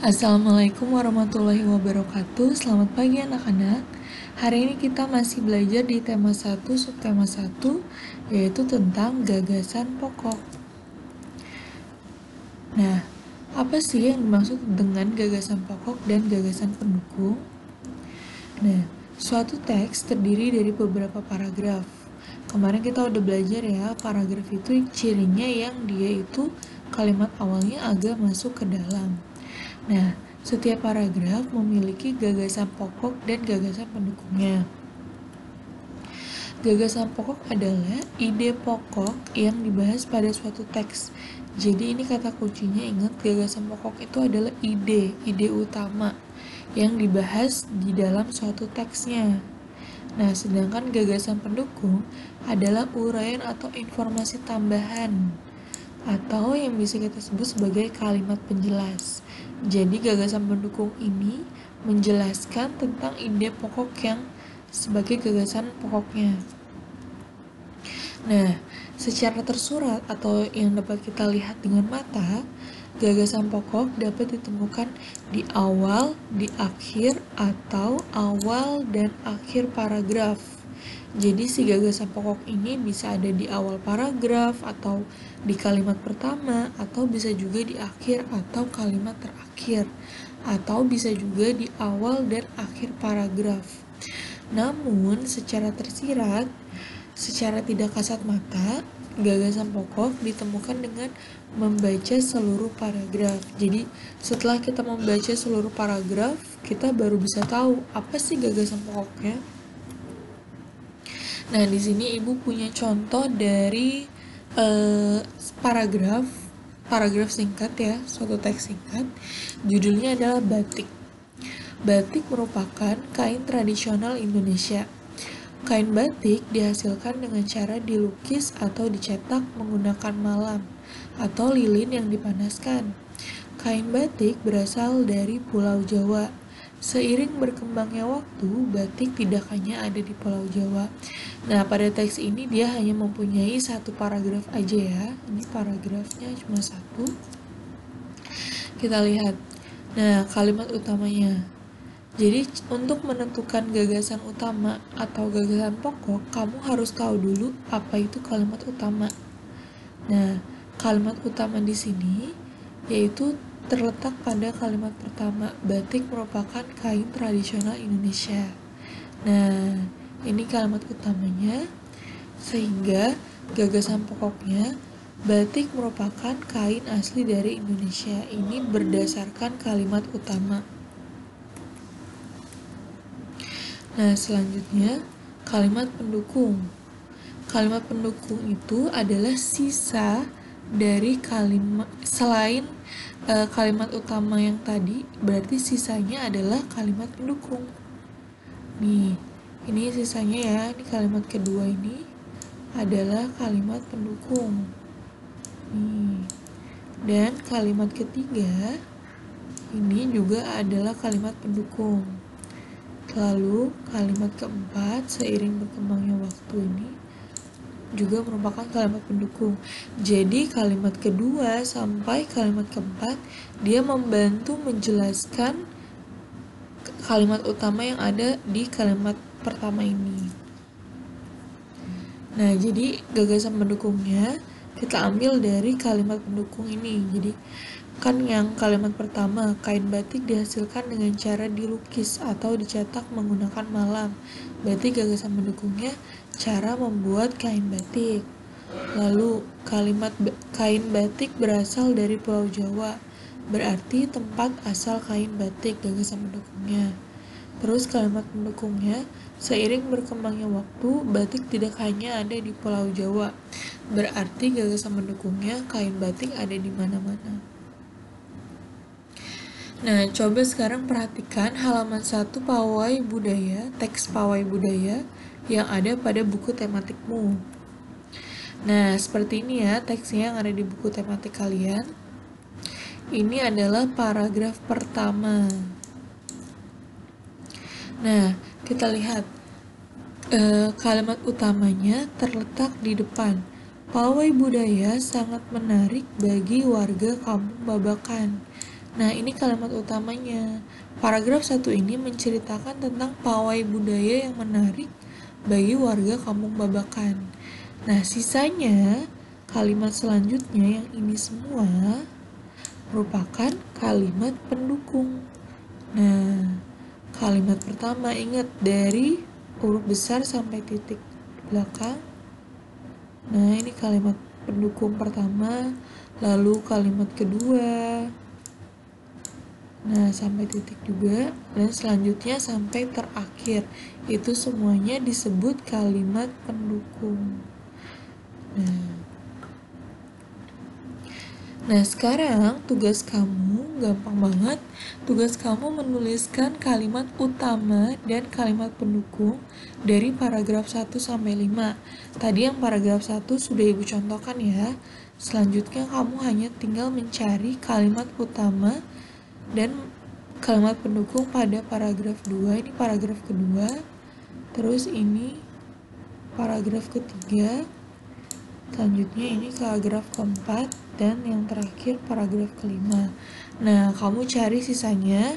Assalamualaikum warahmatullahi wabarakatuh. Selamat pagi anak-anak. Hari ini kita masih belajar di tema 1, subtema 1, yaitu tentang gagasan pokok. Nah, apa sih yang dimaksud dengan gagasan pokok dan gagasan pendukung? Nah, suatu teks terdiri dari beberapa paragraf. Kemarin kita udah belajar ya, paragraf itu cirinya yang dia itu kalimat awalnya agak masuk ke dalam. Nah, setiap paragraf memiliki gagasan pokok dan gagasan pendukungnya. Gagasan pokok adalah ide pokok yang dibahas pada suatu teks. Jadi ini kata kuncinya, ingat, gagasan pokok itu adalah ide utama yang dibahas di dalam suatu teksnya. Nah, sedangkan gagasan pendukung adalah uraian atau informasi tambahan atau yang bisa kita sebut sebagai kalimat penjelas. Jadi gagasan pendukung ini menjelaskan tentang ide pokok yang sebagai gagasan pokoknya. Nah, secara tersurat atau yang dapat kita lihat dengan mata, gagasan pokok dapat ditemukan di awal, di akhir, atau awal dan akhir paragraf. Jadi si gagasan pokok ini bisa ada di awal paragraf atau di kalimat pertama, atau bisa juga di akhir atau kalimat terakhir, atau bisa juga di awal dan akhir paragraf. Namun secara tersirat, secara tidak kasat mata, gagasan pokok ditemukan dengan membaca seluruh paragraf. Jadi setelah kita membaca seluruh paragraf, kita baru bisa tahu apa sih gagasan pokoknya. Nah, di sini Ibu punya contoh dari paragraf singkat ya, suatu teks singkat. Judulnya adalah batik. Batik merupakan kain tradisional Indonesia. Kain batik dihasilkan dengan cara dilukis atau dicetak menggunakan malam atau lilin yang dipanaskan. Kain batik berasal dari Pulau Jawa. Seiring berkembangnya waktu, batik tidak hanya ada di Pulau Jawa. Nah, pada teks ini dia hanya mempunyai satu paragraf aja ya. Ini paragrafnya cuma satu. Kita lihat. Nah, kalimat utamanya. Jadi, untuk menentukan gagasan utama atau gagasan pokok, kamu harus tahu dulu apa itu kalimat utama. Nah, kalimat utama di sini yaitu terletak pada kalimat pertama, batik merupakan kain tradisional Indonesia. Nah, ini kalimat utamanya, sehingga gagasan pokoknya, batik merupakan kain asli dari Indonesia. Ini berdasarkan kalimat utama. Nah, selanjutnya kalimat pendukung. Kalimat pendukung itu adalah sisa dari kalimat selain kalimat utama yang tadi, berarti sisanya adalah kalimat pendukung. Nih, ini sisanya ya. Ini kalimat kedua ini adalah kalimat pendukung. Nih. Dan kalimat ketiga ini juga adalah kalimat pendukung. Lalu kalimat keempat, seiring berkembangnya waktu ini juga merupakan kalimat pendukung. Jadi kalimat kedua sampai kalimat keempat dia membantu menjelaskan kalimat utama yang ada di kalimat pertama ini. Nah, jadi gagasan pendukungnya kita ambil dari kalimat pendukung ini. Jadi kan yang kalimat pertama, kain batik dihasilkan dengan cara dilukis atau dicetak menggunakan malam. Berarti gagasan pendukungnya cara membuat kain batik. Lalu kalimat kain batik berasal dari Pulau Jawa, berarti tempat asal kain batik, gagasan pendukungnya. Terus kalimat pendukungnya, seiring berkembangnya waktu, batik tidak hanya ada di Pulau Jawa, berarti gagasan pendukungnya kain batik ada di mana-mana. Nah, coba sekarang perhatikan halaman 1 Pawai Budaya, teks Pawai Budaya yang ada pada buku tematikmu. Nah, seperti ini ya teksnya yang ada di buku tematik kalian. Ini adalah paragraf pertama. Nah, kita lihat kalimat utamanya terletak di depan. Pawai budaya sangat menarik bagi warga Kampung Babakan. Nah, ini kalimat utamanya. Paragraf 1 ini menceritakan tentang pawai budaya yang menarik bagi warga Kampung Babakan. Nah, sisanya kalimat selanjutnya yang ini semua merupakan kalimat pendukung. Nah, kalimat pertama ingat dari huruf besar sampai titik belakang. Nah, ini kalimat pendukung pertama, lalu kalimat kedua. Nah, sampai titik juga, dan selanjutnya sampai terakhir. Itu semuanya disebut kalimat pendukung. Nah, sekarang tugas kamu gampang banget. Tugas kamu menuliskan kalimat utama dan kalimat pendukung dari paragraf 1 sampai 5. Tadi yang paragraf 1 sudah Ibu contohkan ya. Selanjutnya kamu hanya tinggal mencari kalimat utama dan kalimat pendukung pada paragraf 2. Ini paragraf kedua. Terus ini paragraf ketiga. Selanjutnya ini paragraf keempat, dan yang terakhir paragraf kelima. Nah, kamu cari sisanya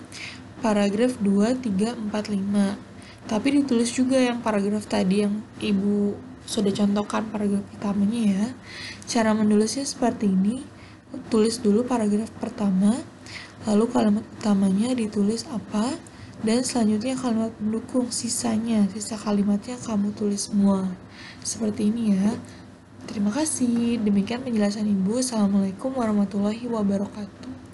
paragraf 2, 3, 4, 5. Tapi ditulis juga yang paragraf tadi yang Ibu sudah contohkan paragraf pertamanya ya. Cara menulisnya seperti ini. Tulis dulu paragraf pertama, lalu kalimat utamanya ditulis apa, dan selanjutnya kalimat pendukung, sisa kalimatnya kamu tulis semua. Seperti ini ya. Terima kasih. Demikian penjelasan Ibu. Assalamualaikum warahmatullahi wabarakatuh.